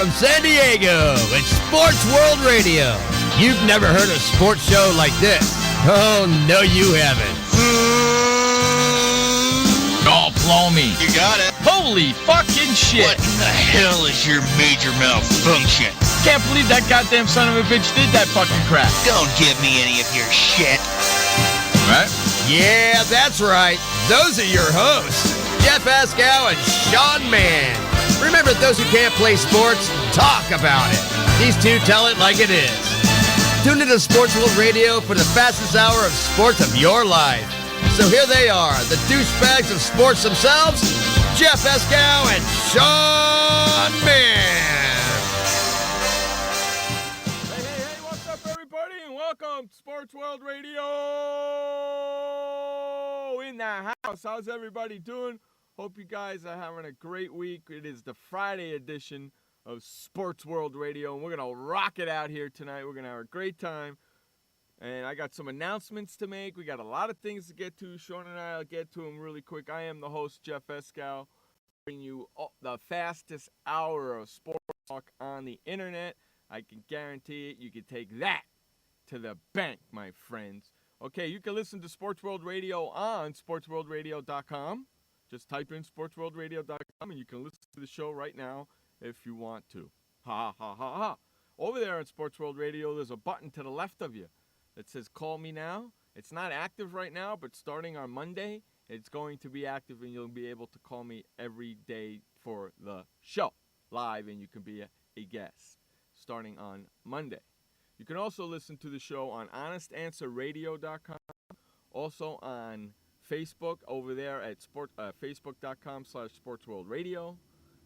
from San Diego, it's Sports World Radio. You've never heard a sports show like this. Oh, no, you haven't. Oh, blow me. You got it. Holy fucking shit. What the hell is your major malfunction? Can't believe that goddamn son of a bitch did that fucking crap. Don't give me any of your shit. Right? Yeah, that's right. Those are your hosts, Jeff Ascow and Sean Mann. Remember, those who can't play sports, talk about it. These two tell it like it is. Tune into Sports World Radio for the fastest hour of sports of your life. So here they are, the douchebags of sports themselves, Jeff Ascow and Sean Mann. Hey, what's up, everybody, and welcome to Sports World Radio in the house. How's everybody doing? Hope you guys are having a great week. It is the Friday edition of Sports World Radio, and we're going to rock it out here tonight. We're going to have a great time, and I got some announcements to make. We got a lot of things to get to. Sean and I will get to them really quick. I am the host, Jeff Escow, bringing you the fastest hour of sports talk on the internet. I can guarantee it. You can take that to the bank, my friends. Okay, you can listen to Sports World Radio on SportsWorldRadio.com. Just type in SportsWorldRadio.com and you can listen to the show right now if you want to. Ha, ha, ha, ha. Over there on Sports World Radio, there's a button to the left of you that says Call Me Now. It's not active right now, but starting on Monday, it's going to be active and you'll be able to call me every day for the show live and you can be a guest starting on Monday. You can also listen to the show on HonestAnswerRadio.com, also on Facebook over there at Facebook.com/SportsWorldRadio.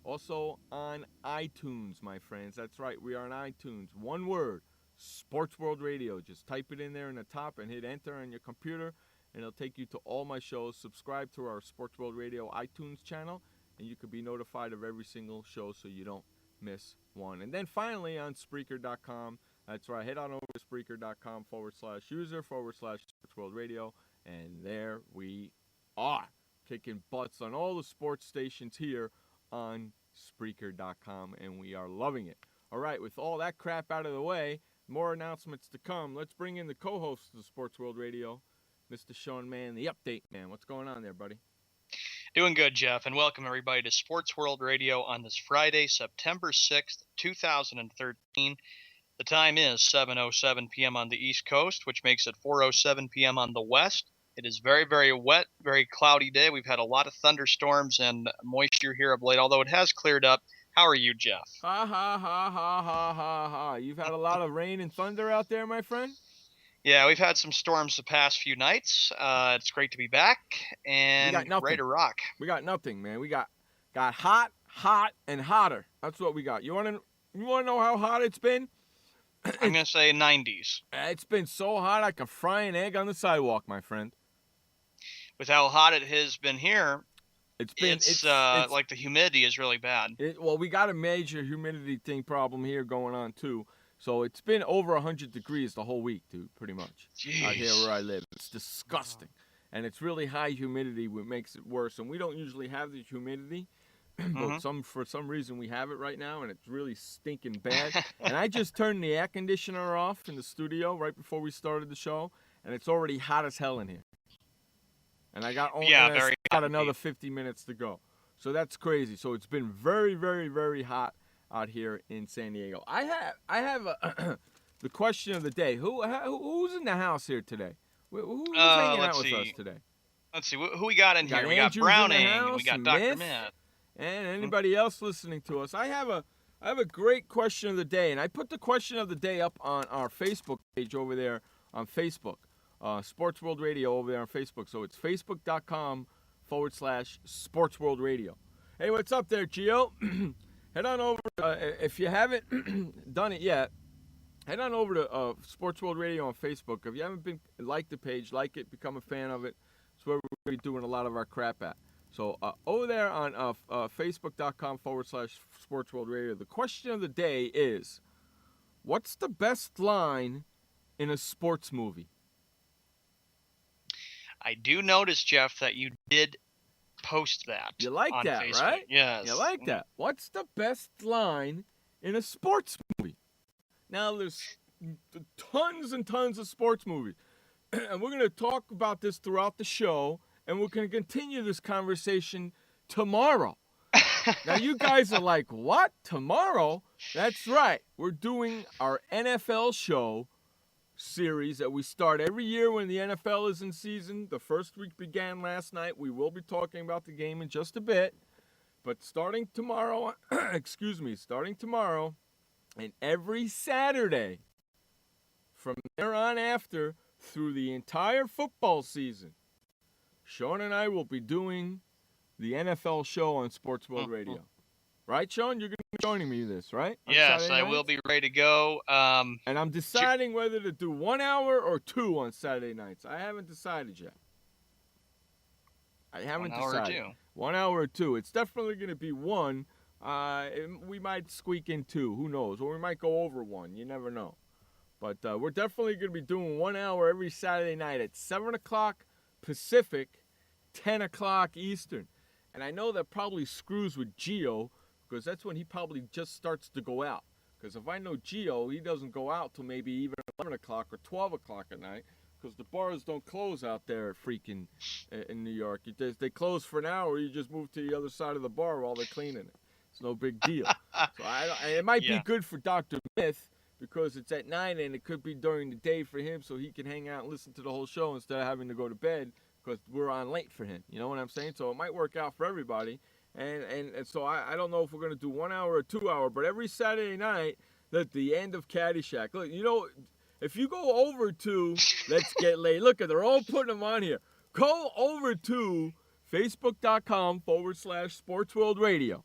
Also on iTunes, my friends. That's right, we are on iTunes. One word, Sports World Radio. Just type it in there in the top and hit enter on your computer, and it'll take you to all my shows. Subscribe to our Sports World Radio iTunes channel, and you can be notified of every single show so you don't miss one. And then finally on Spreaker.com. That's right, head on over to Spreaker.com/user/SportsWorld Radio. And there we are, kicking butts on all the sports stations here on Spreaker.com, and we are loving it. All right, with all that crap out of the way, more announcements to come. Let's bring in the co-host of Sports World Radio, Mr. Sean Mann, the update man. What's going on there, buddy? Doing good, Jeff, and welcome everybody to Sports World Radio on this Friday, September 6th, 2013. The time is 7:07 p.m. on the East Coast, which makes it 4:07 p.m. on the West. It is very, very wet, very cloudy day. We've had a lot of thunderstorms and moisture here of late, although it has cleared up. How are you, Jeff? Ha, ha, ha, ha, ha, ha, ha. You've had a lot of rain and thunder out there, my friend? Yeah, we've had some storms the past few nights. It's great to be back and ready to rock. We got nothing, man. We got hot, and hotter. That's what we got. You want to know how hot it's been? I'm going to say 90s. It's been so hot I can fry an egg on the sidewalk, my friend. With how hot it has been here, it's like the humidity is really bad. Well, we got a major humidity problem here going on, too. So it's been over 100 degrees the whole week, dude, pretty much. Jeez. Out here where I live. It's disgusting. And it's really high humidity, which makes it worse. And we don't usually have the humidity. But for some reason we have it right now, and it's really stinking bad. And I just turned the air conditioner off in the studio right before we started the show, and it's already hot as hell in here. And I got another 50 minutes to go. So that's crazy. So it's been very, very, very hot out here in San Diego. I have the question of the day. Who's in the house here today? Who's hanging out with us today? Let's see. Who we got in here? We got Browning. We got Dr. Myth. And anybody else listening to us. I have a great question of the day, and I put the question of the day up on our Facebook page over there on Facebook, Sports World Radio over there on Facebook. So it's facebook.com/SportsWorldRadio. Hey, what's up there, Gio? Head on over, if you haven't done it yet, head on over to Sports World Radio on Facebook. If you haven't like the page, like it, become a fan of it. It's where we're doing a lot of our crap at. So over there on Facebook.com/SportsWorldRadio, the question of the day is, what's the best line in a sports movie? I do notice, Jeff, that you did post that. You like on that, Facebook. right? Yes. You like that. What's the best line in a sports movie. Now, there's tons and tons of sports movies. And we're going to talk about this throughout the show, and we're going to continue this conversation tomorrow. Now, you guys are like, what? Tomorrow? That's right. We're doing our NFL show series that we start every year when the NFL is in season. The first week began last night. We will be talking about the game in just a bit. But starting tomorrow, starting tomorrow, and every Saturday from there on after through the entire football season, Sean and I will be doing the NFL show on Sports World Radio. Right, Sean? You're going to be joining me this, right? Yes, I will be ready to go. And I'm deciding whether to do 1 hour or 2 on Saturday nights. I haven't decided yet. I haven't decided. 1 hour or 2. 1 hour or 2. It's definitely going to be 1. We might squeak in 2. Who knows? Or we might go over 1. You never know. But we're definitely going to be doing 1 hour every Saturday night at 7 o'clock Pacific, 10 o'clock Eastern. And I know that probably screws with Gio, because that's when he probably just starts to go out. Because if I know Gio, he doesn't go out till maybe even 11 o'clock or 12 o'clock at night, because the bars don't close out there freaking in New York. They close for an hour, you just move to the other side of the bar while they're cleaning it. It's no big deal. So it might be good for Dr. Myth, because it's at 9 and it could be during the day for him, so he can hang out and listen to the whole show instead of having to go to bed, because we're on late for him. You know what I'm saying? So it might work out for everybody. And so I don't know if we're going to do 1 hour or 2 hour, but every Saturday night at the end of Caddyshack. Look, you know, if you go over to Let's Get Laid, look, they're all putting them on here. Go over to Facebook.com/SportsWorldRadio.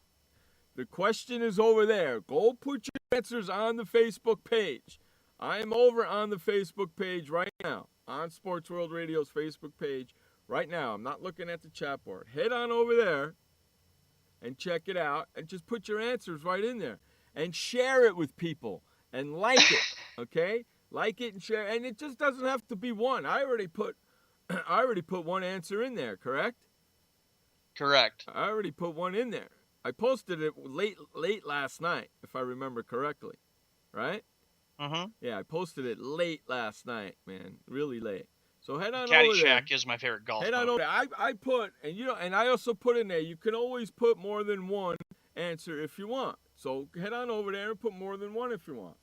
The question is over there. Go put your answers on the Facebook page. I am over on the Facebook page right now, on Sports World Radio's Facebook page right now. I'm not looking at the chat board. Head on over there and check it out, and just put your answers right in there. And share it with people. And like it, okay? Like it and share. And it just doesn't have to be one. I already put one answer in there, correct? Correct. I already put one in there. I posted it late last night, if I remember correctly. Right? Mm-hmm. Yeah, I posted it late last night, man. Really late. So head on over there. Caddyshack is my favorite golf Head on over there. I put, and I also put in there, you can always put more than one answer if you want. So head on over there and put more than one if you want.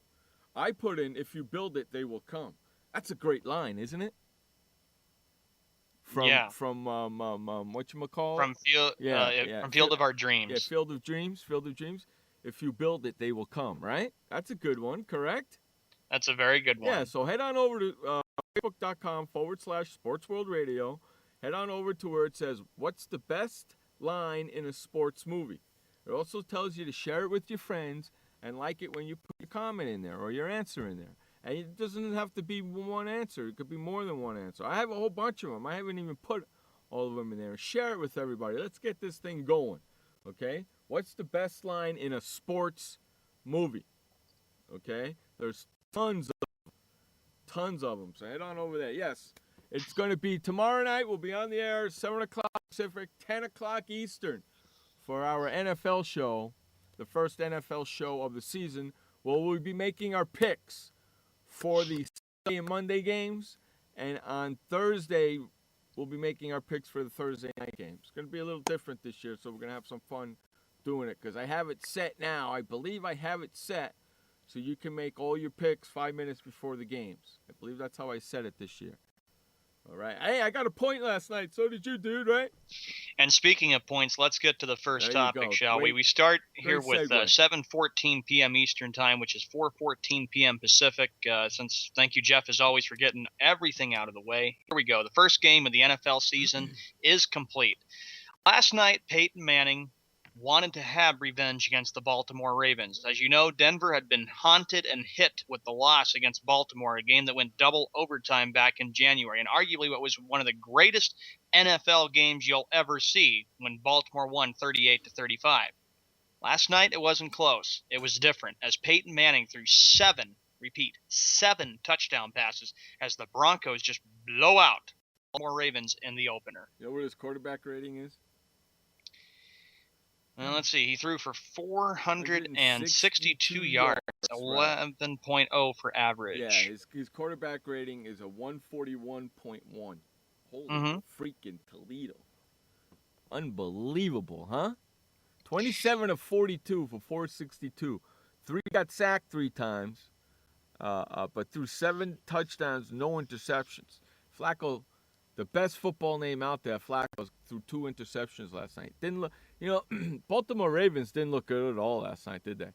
I put in, if you build it, they will come. That's a great line, isn't it? From whatchamacallit? From Field of Our Dreams. Yeah, Field of Dreams. If you build it, they will come, right? That's a good one, correct? That's a very good one. Yeah, so head on over to Facebook.com/SportsWorldRadio. Head on over to where it says, what's the best line in a sports movie? It also tells you to share it with your friends and like it when you put your comment in there or your answer in there. And it doesn't have to be one answer. It could be more than one answer. I have a whole bunch of them. I haven't even put all of them in there. Share it with everybody. Let's get this thing going, okay? What's the best line in a sports movie? Okay? There's tons of them. So head on over there. Yes, it's going to be tomorrow night. We'll be on the air 7 o'clock Pacific, 10 o'clock Eastern for our NFL show, the first NFL show of the season. Well, we'll be making our picks for the Sunday and Monday games. And on Thursday, we'll be making our picks for the Thursday night games. It's going to be a little different this year, so we're going to have some fun doing it because I have it set now. I believe I have it set. So you can make all your picks 5 minutes before the games. I believe that's how I set it this year. All right. Hey, I got a point last night. So did you, dude, right? And speaking of points, let's get to the first topic, shall we? We start here with 7:14 p.m. Eastern Time, which is 4:14 p.m. Pacific. Thank you, Jeff, as always, for getting everything out of the way. Here we go. The first game of the NFL season is complete. Last night, Peyton Manning wanted to have revenge against the Baltimore Ravens. As you know, Denver had been haunted and hit with the loss against Baltimore, a game that went double overtime back in January, and arguably what was one of the greatest NFL games you'll ever see when Baltimore won 38-35. Last night, it wasn't close. It was different, as Peyton Manning threw seven touchdown passes as the Broncos just blow out the Baltimore Ravens in the opener. You know what his quarterback rating is? Let's see. He threw for 462 yards, 11.0 for average. Yeah, his quarterback rating is a 141.1. Holy freaking Toledo. Unbelievable, huh? 27 of 42 for 462. Got sacked 3 times, but threw 7 touchdowns, no interceptions. Flacco, the best football name out there, Flacco threw 2 interceptions last night. Didn't look, Baltimore Ravens didn't look good at all last night, did they?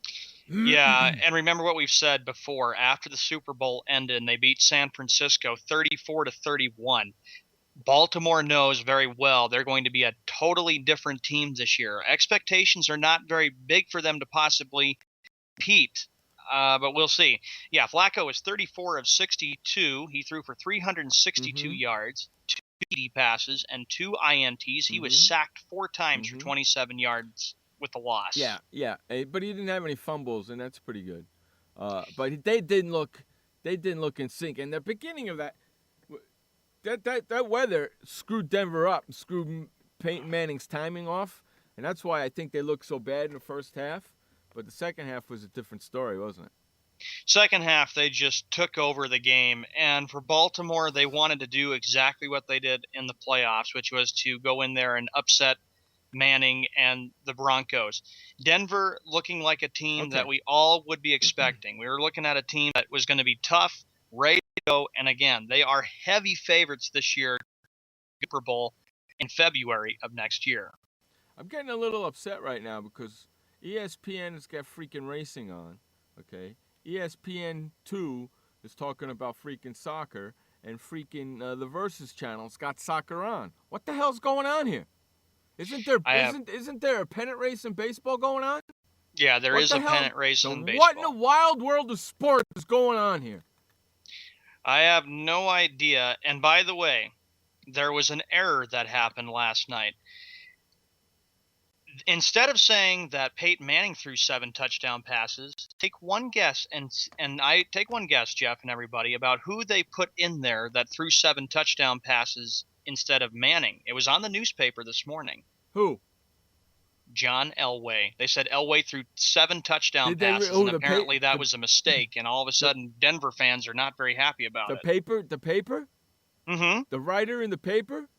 Yeah, and remember what we've said before. After the Super Bowl ended and they beat San Francisco 34-31. Baltimore knows very well they're going to be a totally different team this year. Expectations are not very big for them to possibly compete, but we'll see. Yeah, Flacco is 34 of 62. He threw for 362 yards, 2 TD passes, and 2 INTs. He was sacked 4 times for 27 yards with the loss. Yeah, but he didn't have any fumbles, and that's pretty good. But they didn't look in sync. And the beginning of that weather screwed Denver up, screwed Peyton Manning's timing off, and that's why I think they looked so bad in the first half. But the second half was a different story, wasn't it? Second half, they just took over the game. And for Baltimore, they wanted to do exactly what they did in the playoffs, which was to go in there and upset Manning and the Broncos. Denver looking like a team that we all would be expecting. We were looking at a team that was going to be tough, ready to go. And again, they are heavy favorites this year, Super Bowl in February of next year. I'm getting a little upset right now because ESPN has got freaking racing on, okay? ESPN 2 is talking about freaking soccer, and freaking the Versus channel's got soccer on. What the hell's going on here? Isn't there a pennant race in baseball going on? Yeah, there is a pennant race in baseball. What in the wild world of sports is going on here? I have no idea. And by the way, there was an error that happened last night. Instead of saying that Peyton Manning threw 7 touchdown passes, take one guess, and I take one guess, Jeff and everybody, about who they put in there that threw 7 touchdown passes instead of Manning. It was on the newspaper this morning. Who? John Elway. They said Elway threw 7 touchdown passes, and apparently that was a mistake. And all of a sudden, Denver fans are not very happy about it. The paper? Mm-hmm. The writer in the paper?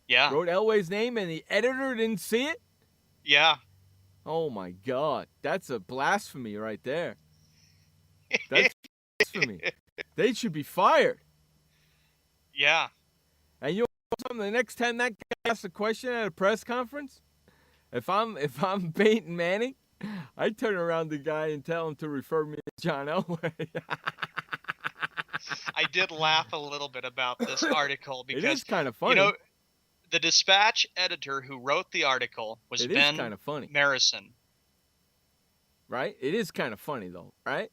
Yeah. Wrote Elway's name, and the editor didn't see it? Yeah. Oh, my God. That's a blasphemy right there. That's blasphemy. They should be fired. Yeah. And you know something? The next time that guy asks a question at a press conference, if I'm Peyton Manning, I turn around the guy and tell him to refer me to John Elway. I did laugh a little bit about this article because it is kind of funny. The Dispatch editor who wrote the article was Ben Marison. Right? It is kind of funny, though, right?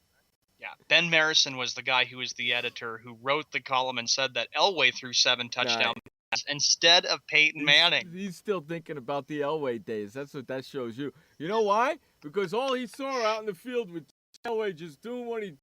Yeah. Ben Marison was the guy who was the editor who wrote the column and said that Elway threw 7 touchdown passes instead of Peyton Manning. He's still thinking about the Elway days. That's what that shows you. You know why? Because all he saw out in the field with Elway just doing what he